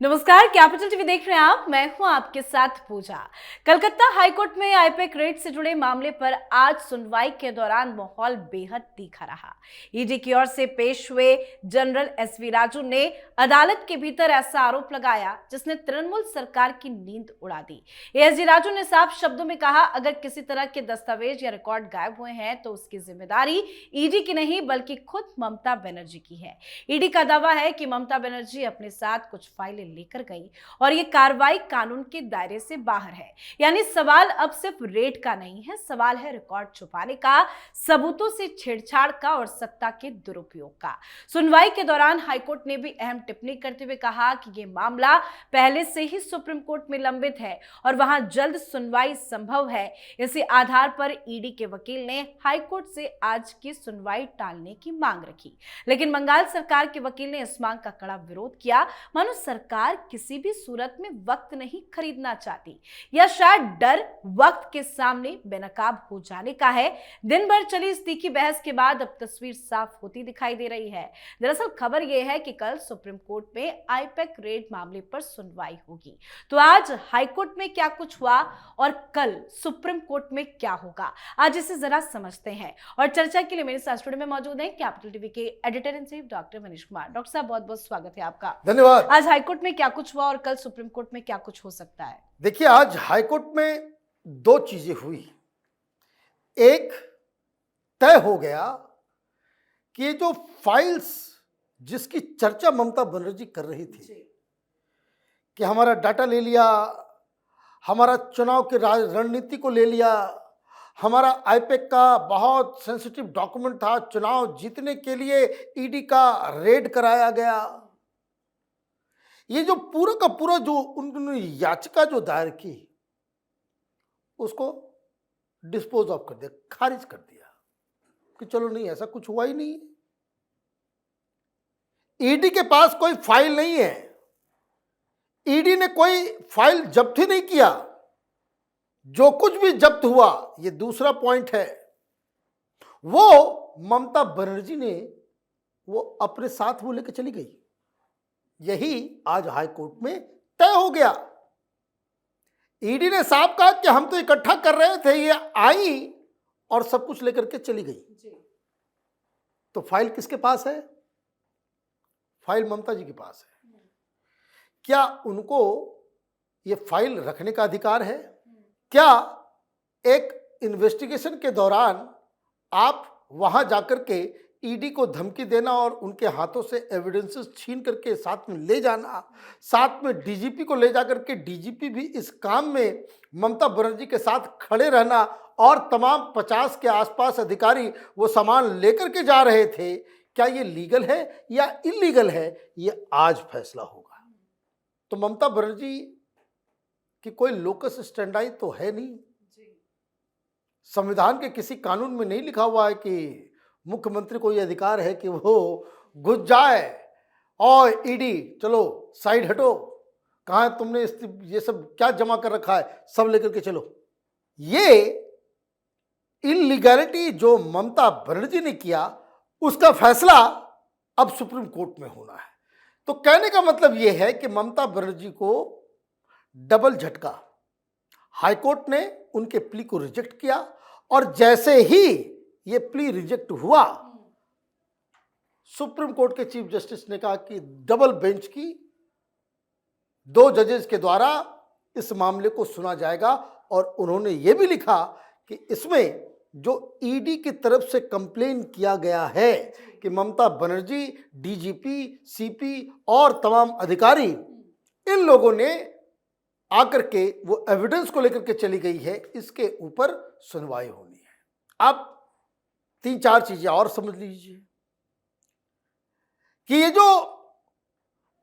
नमस्कार, capital TV देख रहे हैं आप। मैं हूं आपके साथ पूजा। कलकत्ता हाईकोर्ट में आईपैक रेड से जुड़े मामले पर आज सुनवाई के दौरान माहौल बेहद तीखा रहा। ईडी की ओर से पेश हुए जनरल एसवी राजू ने अदालत के भीतर ऐसा आरोप लगाया जिसने तृणमूल सरकार की नींद उड़ा दी। एसवी राजू ने साफ शब्दों में कहा, अगर किसी तरह के दस्तावेज या रिकॉर्ड गायब हुए हैं तो उसकी जिम्मेदारी ईडी की नहीं बल्कि खुद ममता बनर्जी की है। ईडी का दावा है कि ममता बनर्जी अपने साथ कुछ फाइलें लेकर गई और ये कार्रवाई कानून के दायरे से बाहर है। यानी सवाल अब सिर्फ रेड का नहीं है, सवाल है रिकॉर्ड छुपाने का, सबूतों से छेड़छाड़ का और सत्ता के दुरुपयोग का। सुनवाई के दौरान हाईकोर्ट ने भी अहम टिप्पणी करते हुए कहा कि ये मामला पहले से ही सुप्रीम कोर्ट में लंबित है और वहां जल्द सुनवाई संभव है। इसी आधार पर ईडी के वकील ने हाईकोर्ट से आज की सुनवाई टालने की मांग रखी, लेकिन बंगाल सरकार के वकील ने इस मांग का कड़ा विरोध किया। मानो सरकार किसी भी सूरत में वक्त नहीं खरीदना चाहती या शायद डर वक्त के सामने बेनकाब हो जाने का है। दिन भर चली इस तीखी बहस के बाद अब तस्वीर साफ होती दिखाई दे रही है। दरअसल खबर यह है कि कल सुप्रीम कोर्ट में आईपैक रेड मामले पर सुनवाई होगी। तो आज हाईकोर्ट में क्या कुछ हुआ और कल सुप्रीम कोर्ट में क्या होगा, आज इसे जरा समझते हैं। और चर्चा के लिए मेरे साथ स्टूडियो में मौजूद हैं कैपिटल टीवी के editor in chief doctor Manish Kumar. Doctor साहब, बहुत बहुत स्वागत है आपका। धन्यवाद। आज हाईकोर्ट में क्या कुछ हुआ और कल सुप्रीम कोर्ट में क्या कुछ हो सकता है? देखिए, आज हाईकोर्ट में दो चीजें हुई। एक, तय हो गया कि ये जो फाइल्स जिसकी चर्चा ममता बनर्जी कर रही थी कि हमारा डाटा ले लिया, हमारा चुनाव की रणनीति को ले लिया, हमारा आईपैक का बहुत सेंसिटिव डॉक्यूमेंट था, चुनाव जीतने के लिए ईडी का रेड कराया गया। ये जो पूरा का पूरा जो उन्होंने याचिका जो दायर की उसको डिस्पोज ऑफ कर दिया, खारिज कर दिया कि चलो नहीं, ऐसा कुछ हुआ ही नहीं। ईडी के पास कोई फाइल नहीं है, ईडी ने कोई फाइल जब्त ही नहीं किया। जो कुछ भी जब्त हुआ, ये दूसरा पॉइंट है, वो ममता बनर्जी ने वो अपने साथ वो लेकर चली गई। यही आज हाई कोर्ट में तय हो गया। ईडी ने साफ कहा कि हम तो इकट्ठा कर रहे थे, ये आई और सब कुछ लेकर के चली गई। तो फाइल किसके पास है? फाइल ममता जी के पास है। क्या उनको ये फाइल रखने का अधिकार है? क्या एक इन्वेस्टिगेशन के दौरान आप वहां जाकर के ईडी को धमकी देना और उनके हाथों से एविडेंसेस छीन करके साथ में ले जाना, साथ में डीजीपी को ले जाकर के डीजीपी भी इस काम में ममता बनर्जी के साथ खड़े रहना और तमाम 50 के आसपास अधिकारी वो सामान लेकर के जा रहे थे, क्या ये लीगल है या इलीगल है? ये आज फैसला होगा। तो ममता बनर्जी की कोई लोकस स्टैंडाई तो है नहीं। संविधान के किसी कानून में नहीं लिखा हुआ है कि मुख्यमंत्री को ये अधिकार है कि वो घुस जाए और ईडी चलो साइड हटो, कहाँ तुमने ये सब क्या जमा कर रखा है, सब लेकर के चलो। ये इलीगैलिटी जो ममता बनर्जी ने किया, उसका फैसला अब सुप्रीम कोर्ट में होना है। तो कहने का मतलब ये है कि ममता बनर्जी को डबल झटका। हाईकोर्ट ने उनके प्ली को रिजेक्ट किया और जैसे ही ये प्ली रिजेक्ट हुआ, सुप्रीम कोर्ट के चीफ जस्टिस ने कहा कि डबल बेंच की 2 जजेस के द्वारा इस मामले को सुना जाएगा। और उन्होंने ये भी लिखा कि इसमें जो ईडी की तरफ से कंप्लेन किया गया है कि ममता बनर्जी, डीजीपी, सीपी और तमाम अधिकारी, इन लोगों ने आकर के वो एविडेंस को लेकर के चली गई है, इसके ऊपर सुनवाई होनी है। अब 3-4 चीजें और समझ लीजिए कि ये जो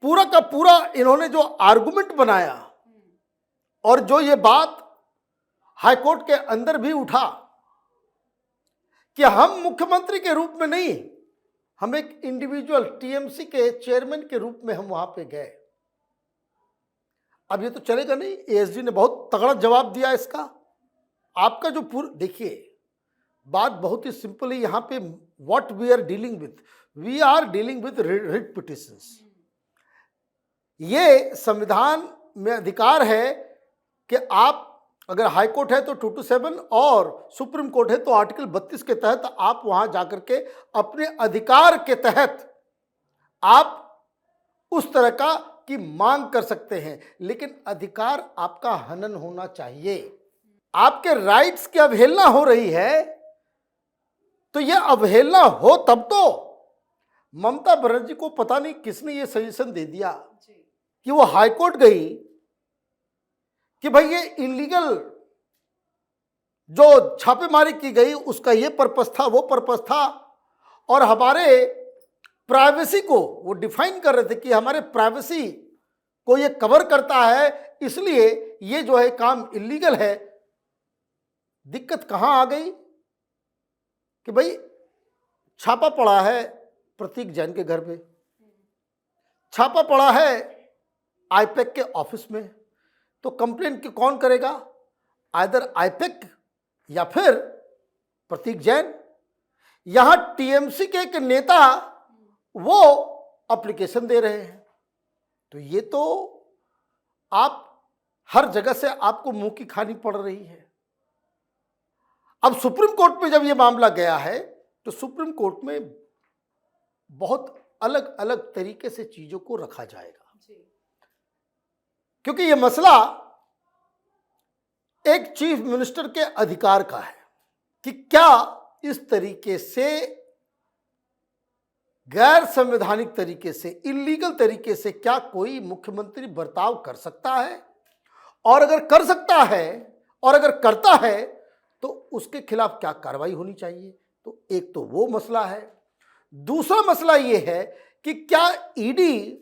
पूरा का पूरा इन्होंने जो आर्गुमेंट बनाया और जो ये बात हाईकोर्ट के अंदर भी उठा कि हम मुख्यमंत्री के रूप में नहीं, हम एक इंडिविजुअल टीएमसी के चेयरमैन के रूप में हम वहां पे गए। अब ये तो चलेगा नहीं। एएसडी ने बहुत तगड़ा जवाब दिया इसका। आपका जो पूरा देखिए, बात बहुत ही सिंपल है। यहाँ पे what we are dealing with, we are dealing with writ petitions. ये संविधान में अधिकार है कि आप अगर हाई कोर्ट है तो 227 और सुप्रीम कोर्ट है तो आर्टिकल 32 के तहत आप वहां जाकर के अपने अधिकार के तहत आप उस तरह का की मांग कर सकते हैं, लेकिन अधिकार आपका हनन होना चाहिए। आपके राइट्स की अवहेलना हो रही है तो यह अवहेलना हो तब तो ममता बनर्जी को पता नहीं किसने यह सजेशन दे दिया कि वो हाई कोर्ट गई कि भाई ये इलीगल जो छापेमारी की गई उसका ये पर्पस था, वो पर्पस था, और हमारे प्राइवेसी को वो डिफाइन कर रहे थे कि हमारे प्राइवेसी को ये कवर करता है, इसलिए ये जो है काम इलीगल है। दिक्कत कहां आ गई कि भाई छापा पड़ा है प्रतीक जैन के घर पे, छापा पड़ा है आईपैक के ऑफिस में, तो कंप्लेन की कौन करेगा? आइदर आईपैक या फिर प्रतीक जैन। यहां टीएमसी के एक नेता वो एप्लीकेशन दे रहे हैं, तो ये तो आप हर जगह से आपको मुंह की खानी पड़ रही है। अब सुप्रीम कोर्ट में जब ये मामला गया है तो सुप्रीम कोर्ट में बहुत अलग अलग तरीके से चीजों को रखा जाएगा, क्योंकि यह मसला एक चीफ मिनिस्टर के अधिकार का है कि क्या इस तरीके से गैर संवैधानिक तरीके से, इलीगल तरीके से क्या कोई मुख्यमंत्री बर्ताव कर सकता है, और अगर कर सकता है और अगर करता है तो उसके खिलाफ क्या कार्रवाई होनी चाहिए। तो एक तो वो मसला है। दूसरा मसला ये है कि क्या ईडी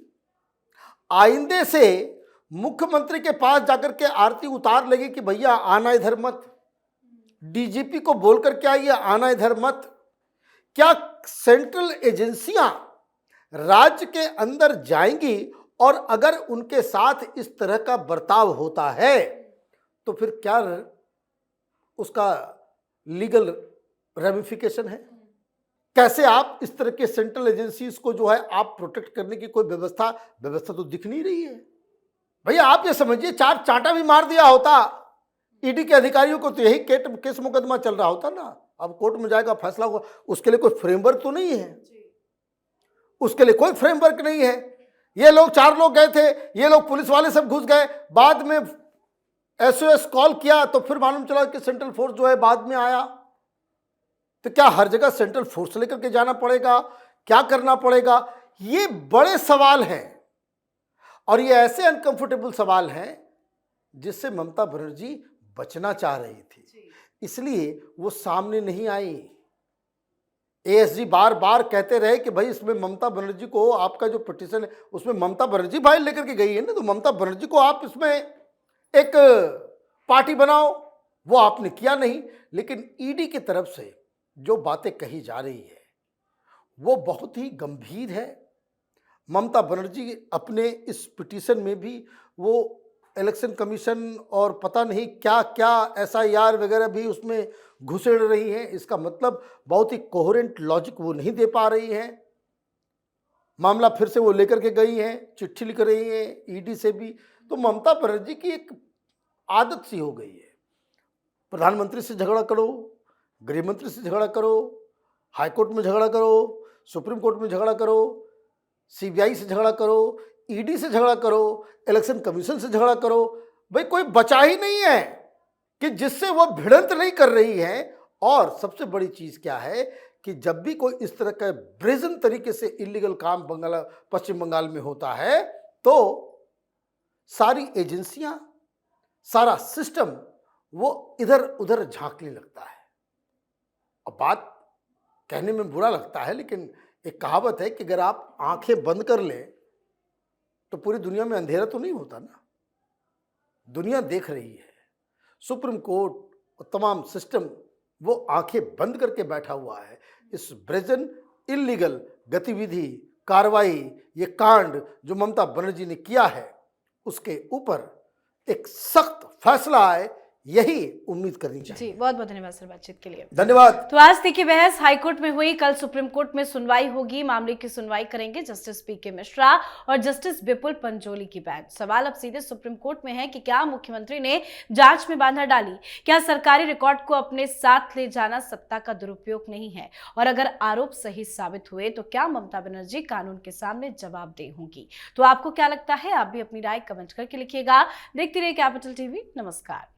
आइंदे से मुख्यमंत्री के पास जाकर के आरती उतार लगे कि भैया आना इधर मत, डीजीपी को बोलकर क्या ये आना इधर मत। क्या सेंट्रल एजेंसियां राज्य के अंदर जाएंगी और अगर उनके साथ इस तरह का बर्ताव होता है तो फिर क्या उसका लीगल रेमिफिकेशन है? कैसे आप इस तरह के सेंट्रल एजेंसीज को जो है आप प्रोटेक्ट करने की कोई व्यवस्था तो दिख नहीं रही है। भैया आप ये समझिए, 4 चांटा भी मार दिया होता ईडी के अधिकारियों को तो यही केस मुकदमा चल रहा होता ना। अब कोर्ट में जाएगा, फैसला होगा, उसके लिए कोई फ्रेमवर्क तो नहीं है, उसके लिए कोई फ्रेमवर्क नहीं है। ये लोग 4 लोग गए थे, ये लोग पुलिस वाले सब घुस गए, बाद में एसओएस कॉल किया तो फिर मालूम चला कि सेंट्रल फोर्स जो है बाद में आया। तो क्या हर जगह सेंट्रल फोर्स लेकर के जाना पड़ेगा? क्या करना पड़ेगा? ये बड़े सवाल हैं और ये ऐसे अनकंफर्टेबल सवाल हैं जिससे ममता बनर्जी बचना चाह रही थी, इसलिए वो सामने नहीं आई। एएसजी बार बार कहते रहे कि भाई इसमें ममता बनर्जी को, आपका जो पिटीशन है उसमें ममता बनर्जी फाइल लेकर के गई है ना, तो ममता बनर्जी को आप इसमें एक पार्टी बनाओ। वो आपने किया नहीं। लेकिन ईडी की तरफ से जो बातें कही जा रही है वो बहुत ही गंभीर है। ममता बनर्जी अपने इस पिटीशन में भी वो इलेक्शन कमीशन और पता नहीं क्या क्या एसआईआर वगैरह भी उसमें घुसेड़ रही हैं। इसका मतलब बहुत ही कोहेरेंट लॉजिक वो नहीं दे पा रही हैं। मामला फिर से वो लेकर के गई हैं, चिट्ठी लिख रही हैं ईडी से भी। तो ममता बनर्जी की एक आदत सी हो गई है, प्रधानमंत्री से झगड़ा करो, गृह मंत्री से झगड़ा करो, हाई कोर्ट में झगड़ा करो, सुप्रीम कोर्ट में झगड़ा करो, सीबीआई से झगड़ा करो, ईडी से झगड़ा करो, इलेक्शन कमीशन से झगड़ा करो। भाई कोई बचा ही नहीं है कि जिससे वो भिड़ंत नहीं कर रही है। और सबसे बड़ी चीज क्या है कि जब भी कोई इस तरह का ब्रेजन तरीके से इलीगल काम पश्चिम बंगाल में होता है तो सारी एजेंसियां, सारा सिस्टम वो इधर उधर झांकने लगता है। अब बात कहने में बुरा लगता है, लेकिन एक कहावत है कि अगर आप आंखें बंद कर लें तो पूरी दुनिया में अंधेरा तो नहीं होता ना। दुनिया देख रही है, सुप्रीम कोर्ट और तमाम सिस्टम वो आंखें बंद करके बैठा हुआ है। इस ब्रेजन इलीगल गतिविधि, कार्रवाई, ये कांड जो ममता बनर्जी ने किया है उसके ऊपर एक सख्त फैसला आए, यही उम्मीद करनी चाहिए। जी, बहुत बहुत धन्यवाद सर बातचीत के लिए। धन्यवाद। तो आज देखिए बहस हाईकोर्ट में हुई, कल सुप्रीम कोर्ट में सुनवाई होगी। मामले की सुनवाई करेंगे जस्टिस पीके मिश्रा और जस्टिस विपुल पंचोली की बेंच। सवाल अब सीधे सुप्रीम कोर्ट में है कि क्या मुख्यमंत्री ने जांच में बाधा डाली? क्या सरकारी रिकॉर्ड को अपने साथ ले जाना सत्ता का दुरुपयोग नहीं है? और अगर आरोप सही साबित हुए तो क्या ममता बनर्जी कानून के सामने जवाबदेह होंगी? तो आपको क्या लगता है? आप भी अपनी राय कमेंट करके लिखिएगा। देखते रहिए कैपिटल टीवी। नमस्कार।